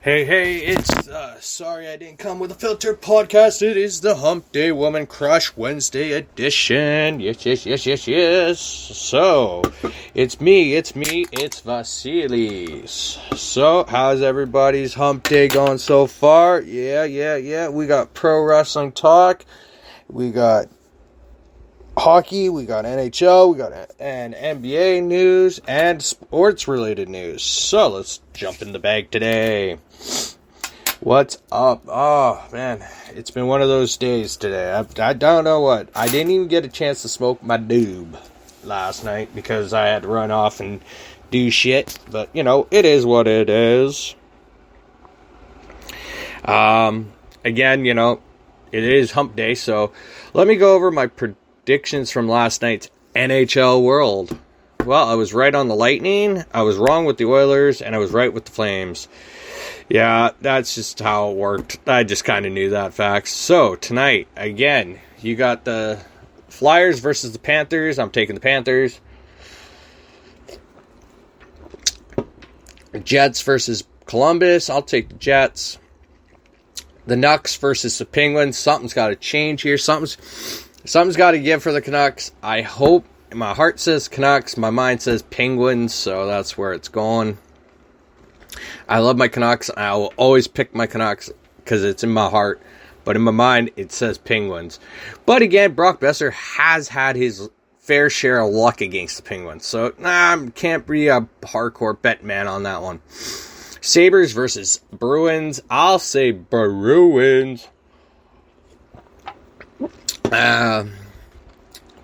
Hey, it's, sorry I didn't come with a filter podcast. It is the Hump Day Woman Crush Wednesday edition. Yes. So, it's me, it's Vasilis. So, how's everybody's Hump Day going so far? Yeah. We got pro wrestling talk. We got hockey, we got NHL, we got an NBA news, and sports-related news. So, let's jump in the bag today. What's up? Oh, man, it's been one of those days today. I don't know what. I didn't even get a chance to smoke my doob last night because I had to run off and do shit. But, it is what it is. Again, it is Hump Day, so let me go over my predictions from last night's NHL World. Well, I was right on the Lightning, I was wrong with the Oilers, and I was right with the Flames. Yeah, that's just how it worked. I just kind of knew that fact. So, tonight, again, you got the Flyers versus the Panthers. I'm taking the Panthers. Jets versus Columbus. I'll take the Jets. The Canucks versus the Penguins. Something's got to change here. Something's got to give for the Canucks. I hope. My heart says Canucks. My mind says Penguins. So that's where it's going. I love my Canucks. I will always pick my Canucks because it's in my heart. But in my mind, it says Penguins. But again, Brock Besser has had his fair share of luck against the Penguins. So, can't be a hardcore bet man on that one. Sabres versus Bruins. I'll say Bruins.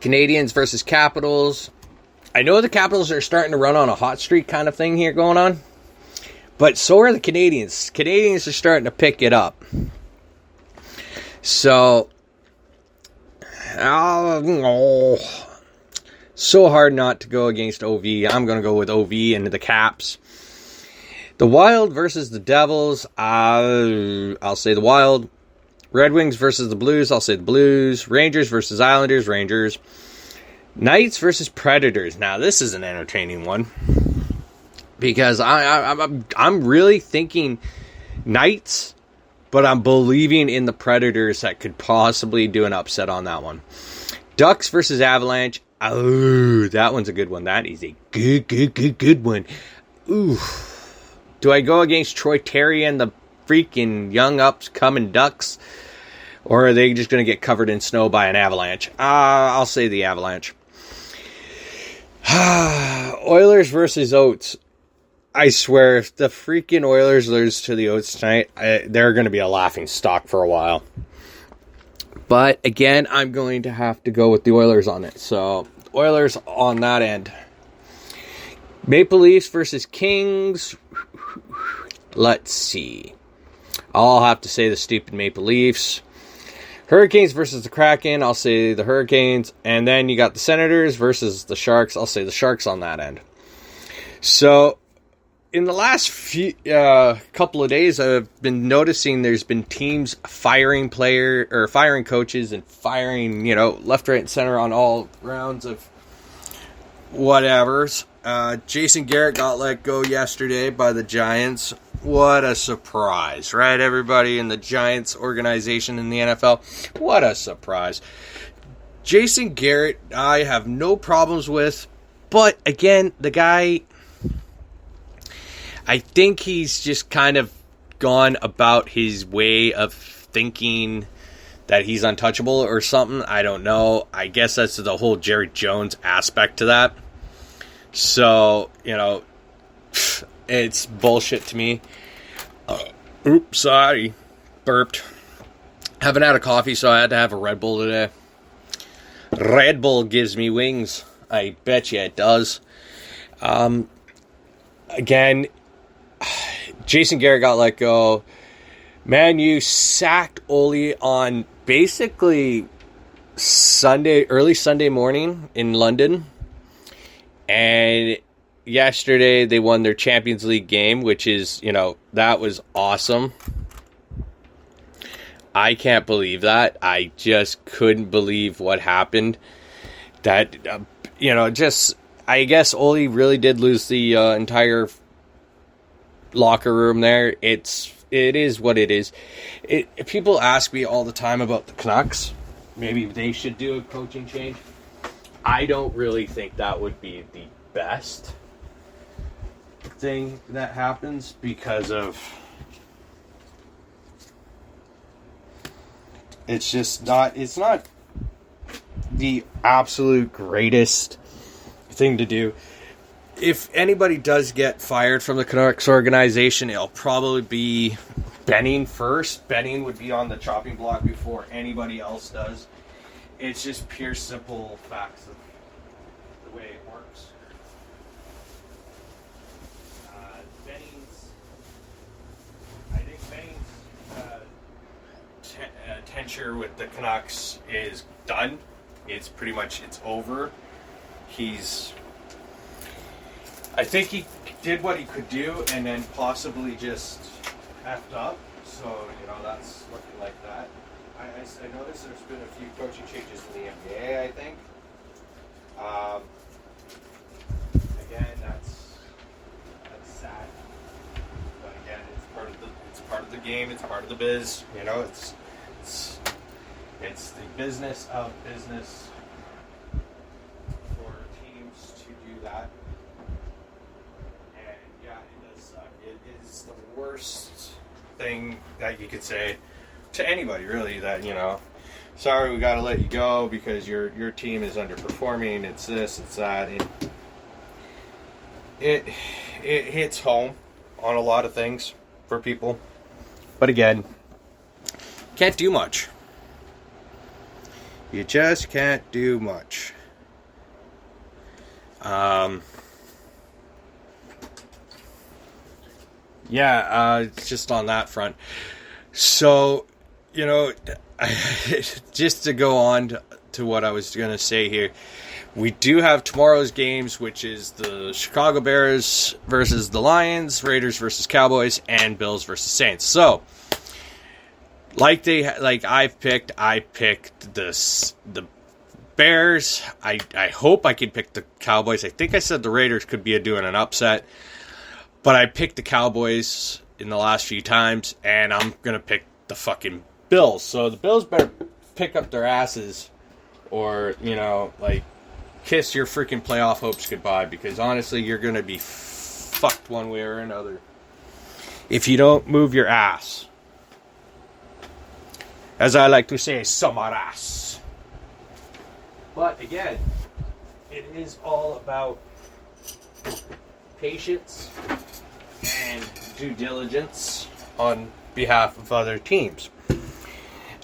Canadians versus Capitals. I know the Capitals are starting to run on a hot streak kind of thing here going on. But so are the Canadians. Canadians are starting to pick it up. So, so hard not to go against OV. I'm going to go with OV and the Caps. The Wild versus the Devils. I'll say the Wild. Red Wings versus the Blues. I'll say the Blues. Rangers versus Islanders. Rangers. Knights versus Predators. Now, this is an entertaining one. Because I'm really thinking Knights, but I'm believing in the Predators that could possibly do an upset on that one. Ducks versus Avalanche. Oh, that one's a good one. That is a good one. Ooh. Do I go against Troy Terry and the freaking young upcoming Ducks? Or are they just going to get covered in snow by an Avalanche? I'll say the Avalanche. Oilers versus Oats. I swear, if the freaking Oilers lose to the Oats tonight, they're going to be a laughing stock for a while. But, again, I'm going to have to go with the Oilers on it. So, Oilers on that end. Maple Leafs versus Kings. Let's see. I'll have to say the stupid Maple Leafs. Hurricanes versus the Kraken. I'll say the Hurricanes. And then you got the Senators versus the Sharks. I'll say the Sharks on that end. So, in the last few couple of days, I've been noticing there's been teams firing coaches and firing, left, right, and center on all rounds of whatevers. Jason Garrett got let go yesterday by the Giants. What a surprise, right, everybody in the Giants organization in the NFL? What a surprise. Jason Garrett, I have no problems with, but again, the guy, I think he's just kind of gone about his way of thinking that he's untouchable or something. I don't know. I guess that's the whole Jerry Jones aspect to that. So, it's bullshit to me. Oops, sorry. Burped. Haven't had a coffee, so I had to have a Red Bull today. Red Bull gives me wings. I bet you it does. Again, Jason Garrett got let go. Man, you sacked Ole on basically early Sunday morning in London. And yesterday they won their Champions League game, which is, that was awesome. I can't believe that. I just couldn't believe what happened. That, I guess Ole really did lose the entire locker room there. It is what it is. People ask me all the time about the Canucks. Maybe they should do a coaching change. I don't really think that would be the best thing that happens because of it's not the absolute greatest thing to do. If anybody does get fired from the Canucks organization, it'll probably be Benning first. Benning would be on the chopping block before anybody else does. It's just pure, simple facts of the way it works. I think Benning's tenure with the Canucks is done. It's over. I think he did what he could do and then possibly just effed up. So, that's looking like that. I noticed there's been a few coaching changes in the NBA, I think. Again, that's sad. But again, it's part of the game, it's part of the biz. It's the business of business for teams to do that. And yeah, it does suck. It is the worst thing that you could say to anybody, really, that, sorry, we got to let you go because your team is underperforming. It's this, it's that. It hits home on a lot of things for people. But again, can't do much. You just can't do much. Just on that front. So, just to go on to what I was going to say here, we do have tomorrow's games, which is the Chicago Bears versus the Lions, Raiders versus Cowboys, and Bills versus Saints. So, I picked the Bears. I hope I can pick the Cowboys. I think I said the Raiders could be doing an upset, but I picked the Cowboys in the last few times, and I'm gonna pick the fucking Bills. So the Bills better pick up their asses, or kiss your freaking playoff hopes goodbye, because honestly, you're gonna be fucked one way or another if you don't move your ass. As I like to say, samaras. But again, it is all about patience and due diligence on behalf of other teams.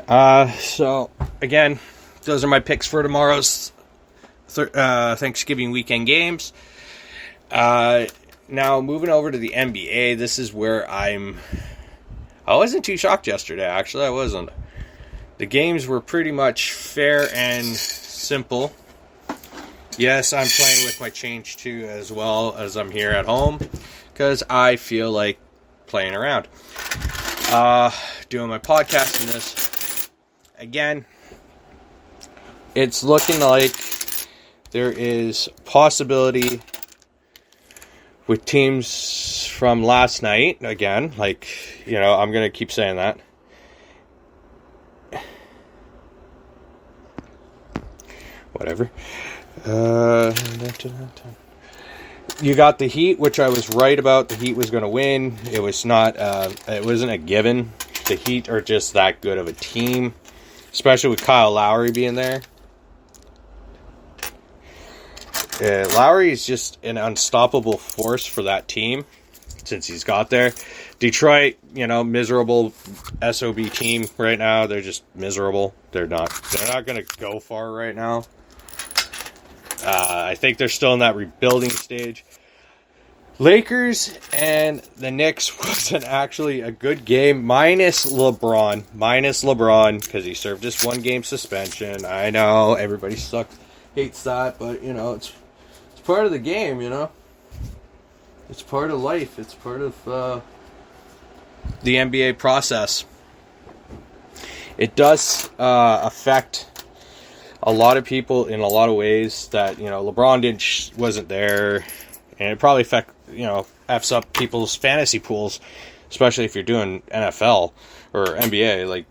So, again, those are my picks for tomorrow's Thanksgiving weekend games. Now, moving over to the NBA, this is where I wasn't too shocked yesterday, actually. I wasn't. The games were pretty much fair and simple. Yes, I'm playing with my Change 2 as well as I'm here at home, because I feel like playing around. Doing my podcast in this. Again, it's looking like there is possibility with teams from last night. Again, I'm going to keep saying that. Whatever. You got the Heat, which I was right about. The Heat was going to win. It was not. It wasn't a given. The Heat are just that good of a team, especially with Kyle Lowry being there. Lowry is just an unstoppable force for that team since he's got there. Detroit, miserable SOB team right now. They're just miserable. They're not going to go far right now. I think they're still in that rebuilding stage. Lakers and the Knicks wasn't actually a good game, minus LeBron, because he served his 1-game suspension. I know everybody hates that, but it's part of the game. It's part of life. It's part of the NBA process. It does affect a lot of people in a lot of ways that, LeBron wasn't there, and it probably F's up people's fantasy pools, especially if you're doing NFL or NBA. Like,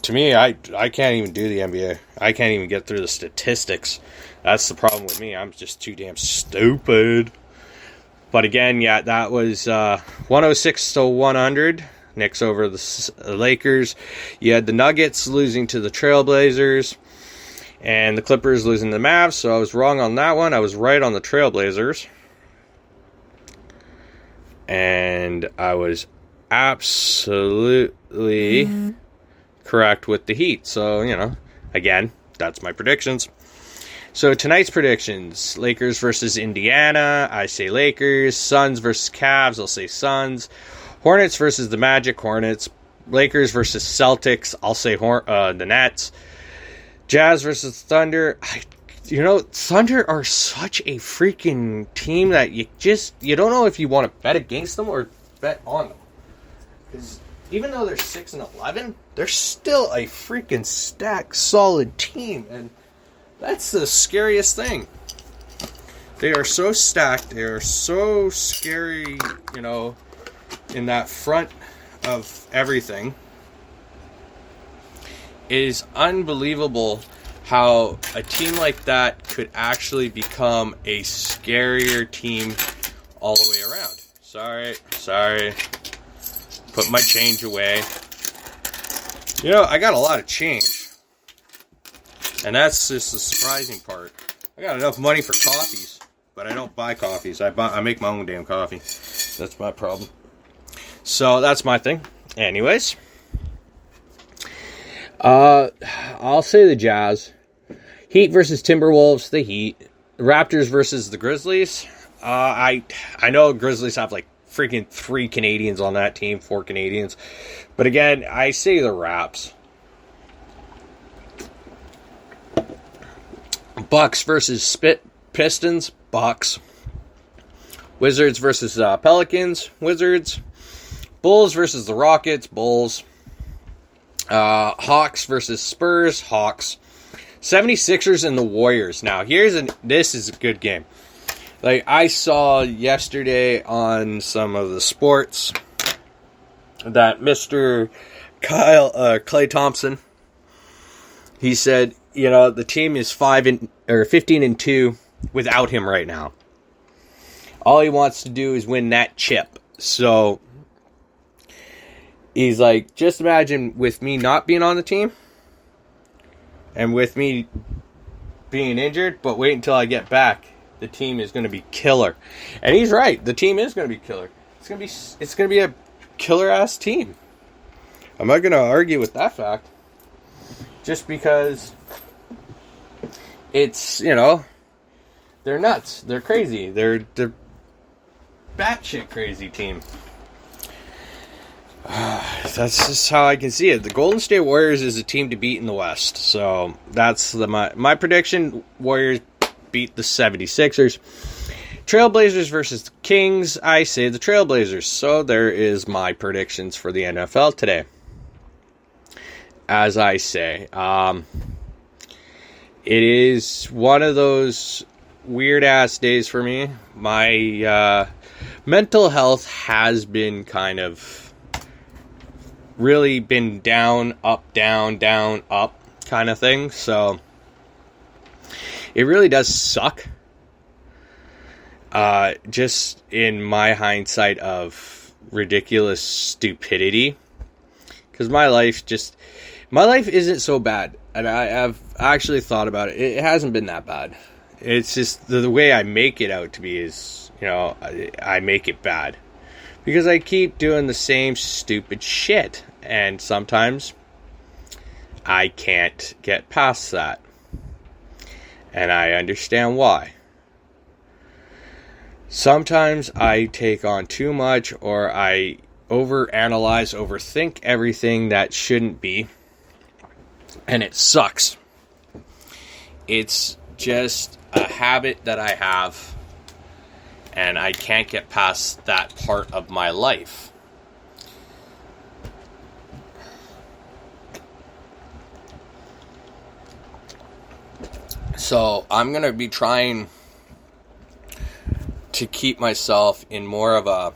to me, I can't even do the NBA. I can't even get through the statistics. That's the problem with me. I'm just too damn stupid. But again, yeah, that was 106-100. Knicks over the Lakers. You had the Nuggets losing to the Trailblazers. And the Clippers losing to the Mavs. So I was wrong on that one. I was right on the Trailblazers. And I was absolutely correct with the Heat. So, again, that's my predictions. So tonight's predictions: Lakers versus Indiana. I say Lakers. Suns versus Cavs. I'll say Suns. Hornets versus the Magic. Hornets. Lakers versus Celtics. I'll say the Nets. Jazz versus Thunder. Thunder are such a freaking team that you don't know if you want to bet against them or bet on them. Because even though they're 6-11, they're still a freaking stacked, solid team, and that's the scariest thing. They are so stacked. They are so scary, in that front of everything. It is unbelievable how a team like that could actually become a scarier team all the way around. Sorry. Put my change away. I got a lot of change. And that's just the surprising part. I got enough money for coffees, but I don't buy coffees. I make my own damn coffee. That's my problem. So that's my thing. Anyways, I'll say the Jazz. Heat versus Timberwolves, the Heat. Raptors versus the Grizzlies. I know Grizzlies have like freaking 3 Canadians on that team, 4 Canadians. But again, I say the Raps. Bucks versus Pistons, Bucks. Wizards versus Pelicans, Wizards. Bulls versus the Rockets, Bulls. Hawks versus Spurs, Hawks. 76ers and the Warriors. Now, this is a good game. Like, I saw yesterday on some of the sports that Mr. Klay Thompson, he said, the team is 15-2 without him right now. All he wants to do is win that chip. So he's like, just imagine with me not being on the team and with me being injured, but wait until I get back. The team is going to be killer. And he's right. The team is going to be killer. It's going to be a killer-ass team. I'm not going to argue with that fact. Just because it's, they're nuts. They're crazy. They're batshit crazy team. That's just how I can see it. The Golden State Warriors is a team to beat in the West. So that's my prediction. Warriors beat the 76ers. Trailblazers versus the Kings. I say the Trailblazers. So there is my predictions for the NFL today. As I say, it is one of those weird-ass days for me. My mental health has been kind of really been down, up, kind of thing. So it really does suck. Just in my hindsight of ridiculous stupidity. Because my life isn't so bad. And I've actually thought about it. It hasn't been that bad. It's just the way I make it out to be is, I make it bad. Because I keep doing the same stupid shit. And sometimes I can't get past that. And I understand why. Sometimes I take on too much, or I overanalyze, overthink everything that shouldn't be. And it sucks. It's just a habit that I have. And I can't get past that part of my life. So I'm going to be trying to keep myself in more of a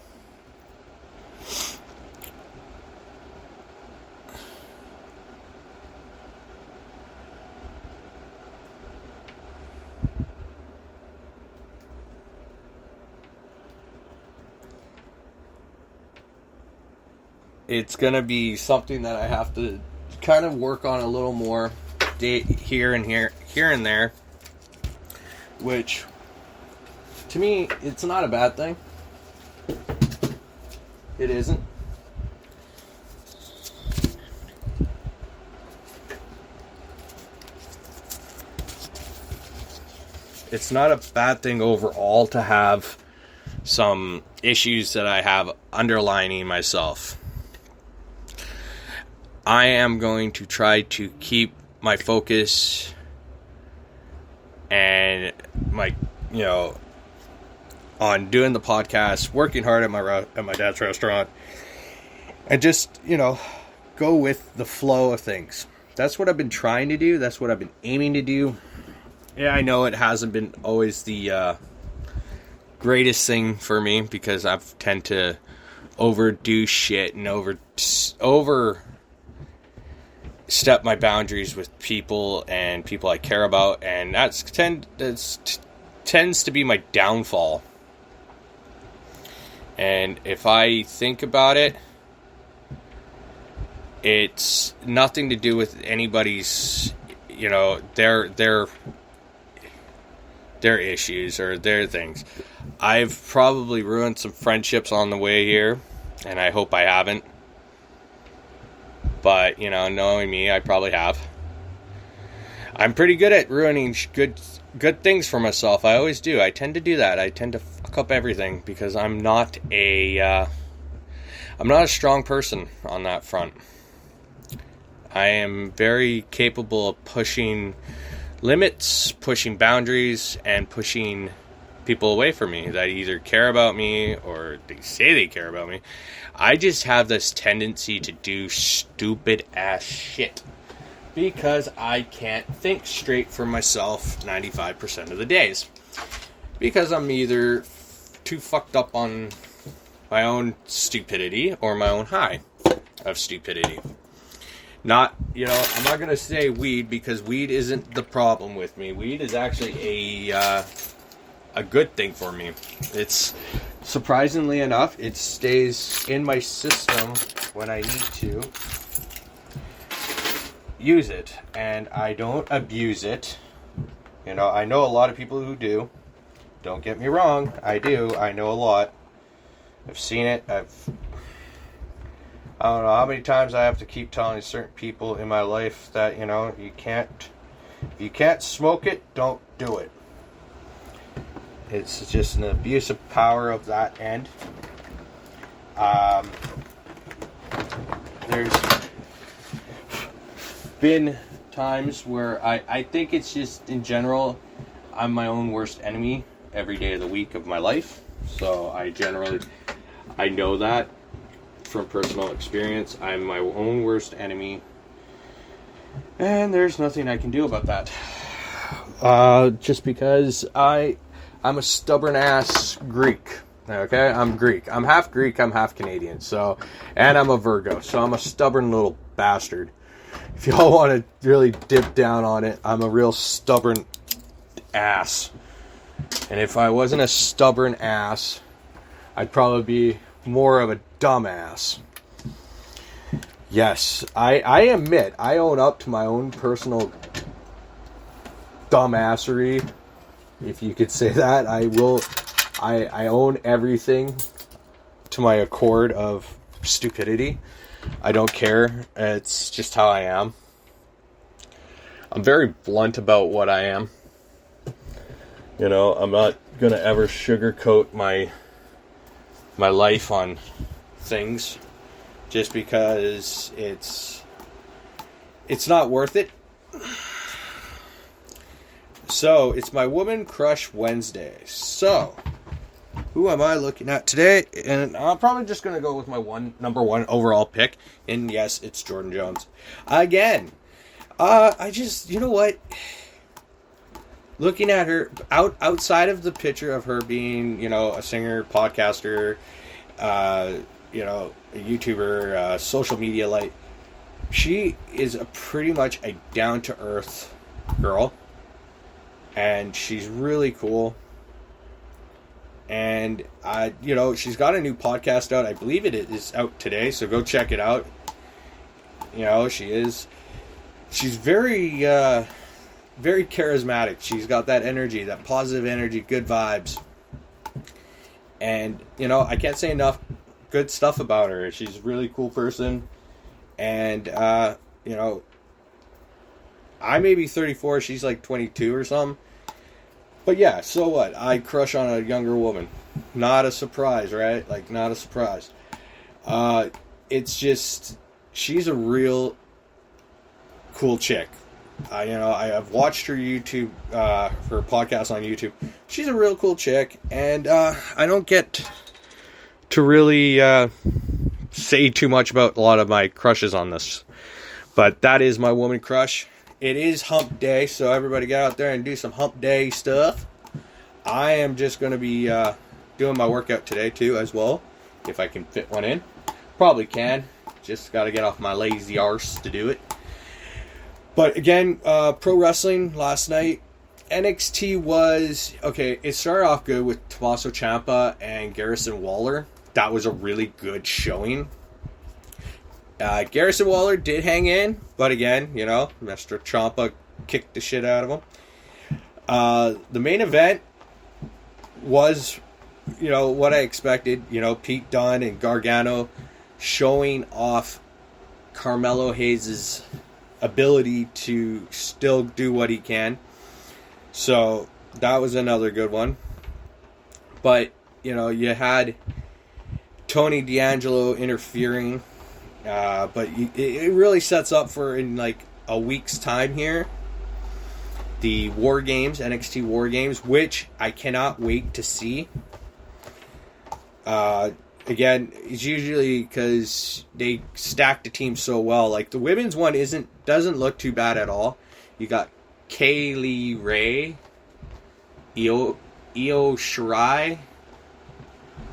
it's going to be something that I have to kind of work on a little more here and there, which to me, it's not a bad thing. It isn't. It's not a bad thing overall to have some issues that I have underlining myself. I am going to try to keep my focus and my, on doing the podcast, working hard at my dad's restaurant, and just, go with the flow of things. That's what I've been trying to do. That's what I've been aiming to do. Yeah, I know it hasn't been always the greatest thing for me because I've tend to overdo shit and overstep my boundaries with people and people I care about, and that tends to be my downfall. And if I think about it, it's nothing to do with anybody's, their issues or their things. I've probably ruined some friendships on the way here, and I hope I haven't. But, knowing me, I probably have. I'm pretty good at ruining good things for myself. I always do. I tend to do that. I tend to fuck up everything because I'm not a strong person on that front. I am very capable of pushing limits, pushing boundaries, and pushing people away from me that either care about me or they say they care about me. I just have this tendency to do stupid ass shit because I can't think straight for myself 95% of the days. Because I'm either too fucked up on my own stupidity or my own high of stupidity. I'm not going to say weed because weed isn't the problem with me. Weed is actually a good thing for me. It's surprisingly enough, it stays in my system when I need to use it, and I don't abuse it. I know a lot of people who do. Don't get me wrong, I do. I know a lot. I've seen it. I don't know how many times I have to keep telling certain people in my life that, you can't smoke it, don't do it. It's just an abuse of power of that end. There's been times where I think it's just, in general, I'm my own worst enemy every day of the week of my life. So I know that from personal experience. I'm my own worst enemy. And there's nothing I can do about that. Just because I'm a stubborn ass Greek. Okay, I'm Greek. I'm half Greek, I'm half Canadian. And I'm a Virgo, so I'm a stubborn little bastard. If y'all want to really dip down on it, I'm a real stubborn ass. And if I wasn't a stubborn ass, I'd probably be more of a dumbass. Yes, I admit, I own up to my own personal dumbassery, if you could say that. I own everything to my accord of stupidity. I don't care. It's just how I am. I'm very blunt about what I am. I'm not going to ever sugarcoat my life on things just because it's not worth it. So, it's my Woman Crush Wednesday. So, who am I looking at today? And I'm probably just going to go with my number one overall pick. And yes, it's Jordan Jones. Again. You know what? looking at her outside of the picture of her being, a singer, podcaster, a YouTuber, social media light, she is pretty much a down-to-earth girl, and she's really cool. And she's got a new podcast out. I believe it is out today, so go check it out. She's very very charismatic. She's got that energy, that positive energy, good vibes. And I can't say enough good stuff about her. She's a really cool person. And I may be 34, she's like 22 or something. But yeah, so what? I crush on a younger woman. Not a surprise, right? Like, not a surprise. It's just, she's a real cool chick. I've watched her YouTube, her podcast on YouTube. She's a real cool chick, and I don't get to really say too much about a lot of my crushes on this. But that is my woman crush. It is hump day, so everybody get out there and do some hump day stuff. I am just going to be doing my workout today, too, as well. If I can fit one in. Probably can. Just got to get off my lazy arse to do it. But again, pro wrestling last night. NXT was... Okay, it started off good with Tommaso Ciampa and Garrison Waller. That was a really good showing. Garrison Waller did hang in, but again, Mr. Ciampa kicked the shit out of him. The main event was, what I expected. Pete Dunne and Gargano showing off Carmelo Hayes' ability to still do what he can. So that was another good one. But, you had Tony D'Angelo interfering. But it really sets up for, in like a week's time here, the War Games, NXT War Games, which I cannot wait to see. Again, it's usually because they stack the team so well. Like, the women's one doesn't look too bad at all. You got Kaylee Ray, Io Shirai,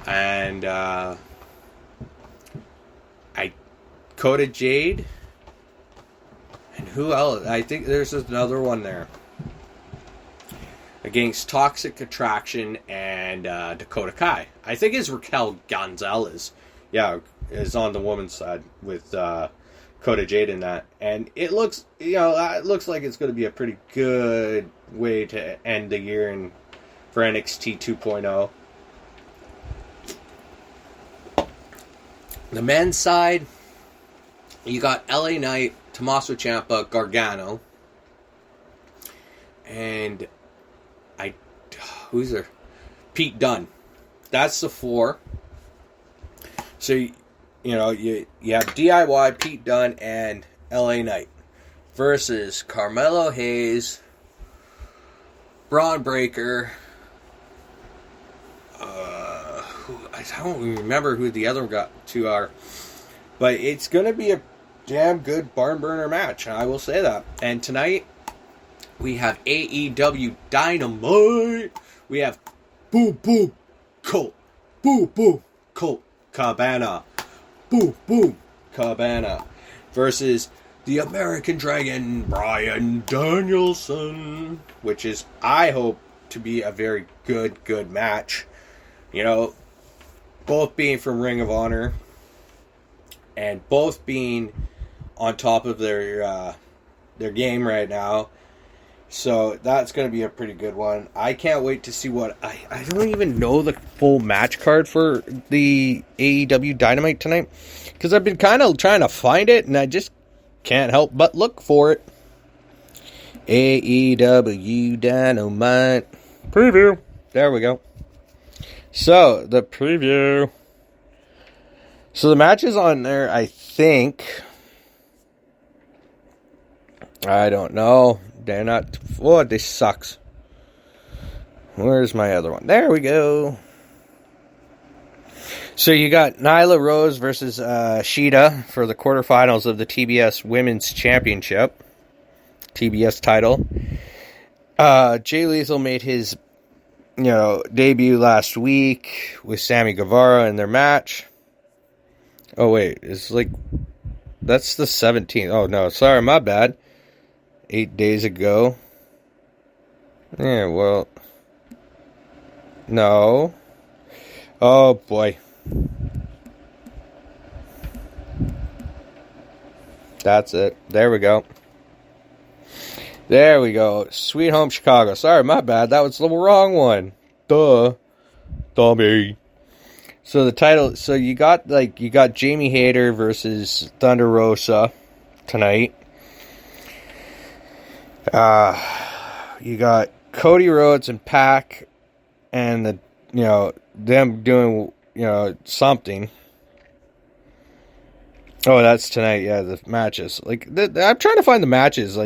and Kota Jade, and who else? I think there's another one there against Toxic Attraction and Dakota Kai. I think it's Raquel Gonzalez. Yeah, is on the woman's side with Kota Jade in that, and it looks, it looks like it's going to be a pretty good way to end the year for NXT 2.0. The men's side. You got LA Knight, Tommaso Ciampa, Gargano, and who's there? Pete Dunne. That's the four. So you have DIY, Pete Dunne, and LA Knight versus Carmelo Hayes, Braun Breaker. I don't remember who the other two are, but it's going to be a damn good barn burner match, I will say that. And tonight, we have AEW Dynamite. We have Boom Boom Colt Cabana. Boom Boom Cabana versus the American Dragon, Bryan Danielson. Which is, I hope, to be a very good match. Both being from Ring of Honor. And both being on top of their game right now. So that's going to be a pretty good one. I can't wait to see what... I don't even know the full match card for the AEW Dynamite tonight. Because I've been kind of trying to find it, and I just can't help but look for it. AEW Dynamite preview. There we go. So, the preview. So the matches on there, I think... I don't know. They're not... Oh, this sucks. Where's my other one? There we go. So you got Nyla Rose versus Shida for the quarterfinals of the TBS Women's Championship. TBS title. Jay Lethal made his, debut last week with Sammy Guevara in their match. Oh, wait. That's the 17th. Oh, no. Sorry, my bad. 8 days ago. Yeah, well. No. Oh, boy. That's it. There we go. There we go. Sweet Home Chicago. Sorry, my bad. That was the wrong one. Duh. Dummy. So the title, you got Jamie Hayter versus Thunder Rosa tonight. You got Cody Rhodes and Pac and them doing, something. Oh, that's tonight. Yeah, the matches. I'm trying to find the matches.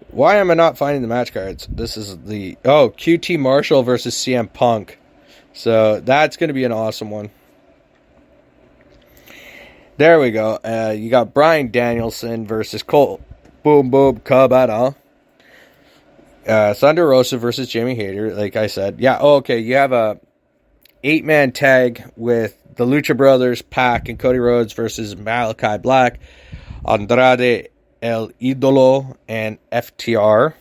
Why am I not finding the match cards? This is QT Marshall versus CM Punk. So that's going to be an awesome one. There we go. You got Bryan Danielson versus Cole Boom Boom Cabana. Thunder Rosa versus Jamie Hayter, like I said. Yeah, okay. You have a 8-man tag with the Lucha Brothers, Pac, and Cody Rhodes versus Malachi Black, Andrade El Idolo, and FTR.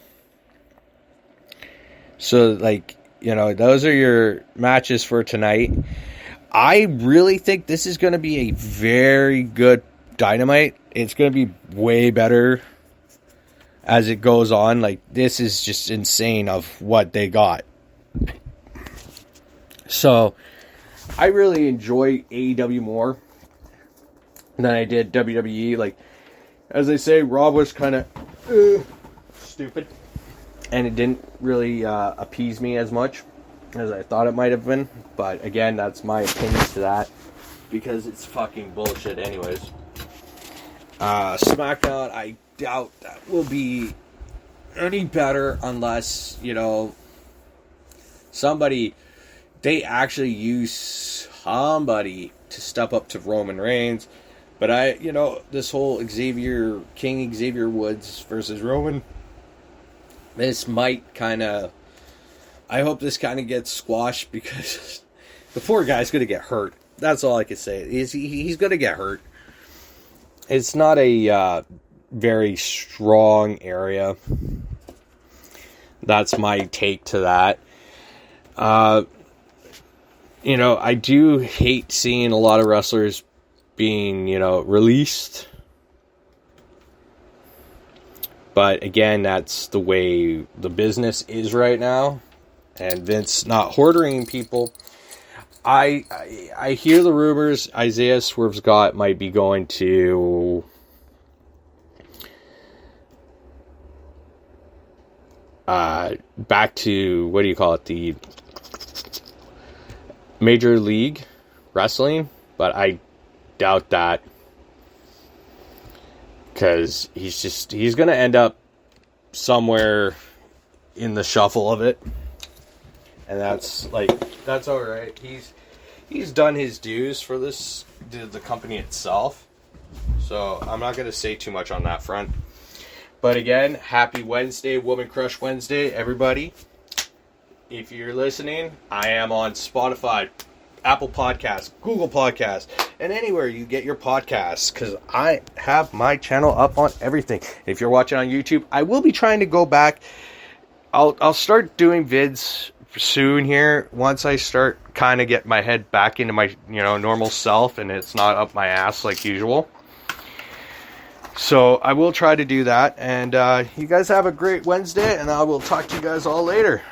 So, those are your matches for tonight. I really think this is going to be a very good Dynamite. It's going to be way better as it goes on. This is just insane of what they got. So, I really enjoy AEW more than I did WWE. As I say, Raw was kind of stupid. And it didn't really appease me as much as I thought it might have been. But again, that's my opinion to that. Because it's fucking bullshit anyways. SmackDown, I doubt that will be any better unless, they actually use somebody to step up to Roman Reigns. But this whole King Xavier Woods versus Roman, this might I hope this kind of gets squashed because the poor guy's going to get hurt. That's all I can say. He's going to get hurt. It's not a very strong area. That's my take to that. I do hate seeing a lot of wrestlers being, released. But again, that's the way the business is right now. And Vince not hoarding people. I hear the rumors Isaiah Swerve Scott might be going to back to, what do you call it, the Major League Wrestling, but I doubt that. Because he's going to end up somewhere in the shuffle of it. And that's alright. He's done his dues for the company itself. So I'm not going to say too much on that front. But again, happy Wednesday, Woman Crush Wednesday, everybody. If you're listening, I am on Spotify, Apple Podcasts, Google Podcasts, and anywhere you get your podcasts, because I have my channel up on everything. If you're watching on YouTube, I will be trying to go back. I'll start doing vids soon here once I start kind of get my head back into my normal self and it's not up my ass like usual. So I will try to do that, and you guys have a great Wednesday, and I will talk to you guys all later.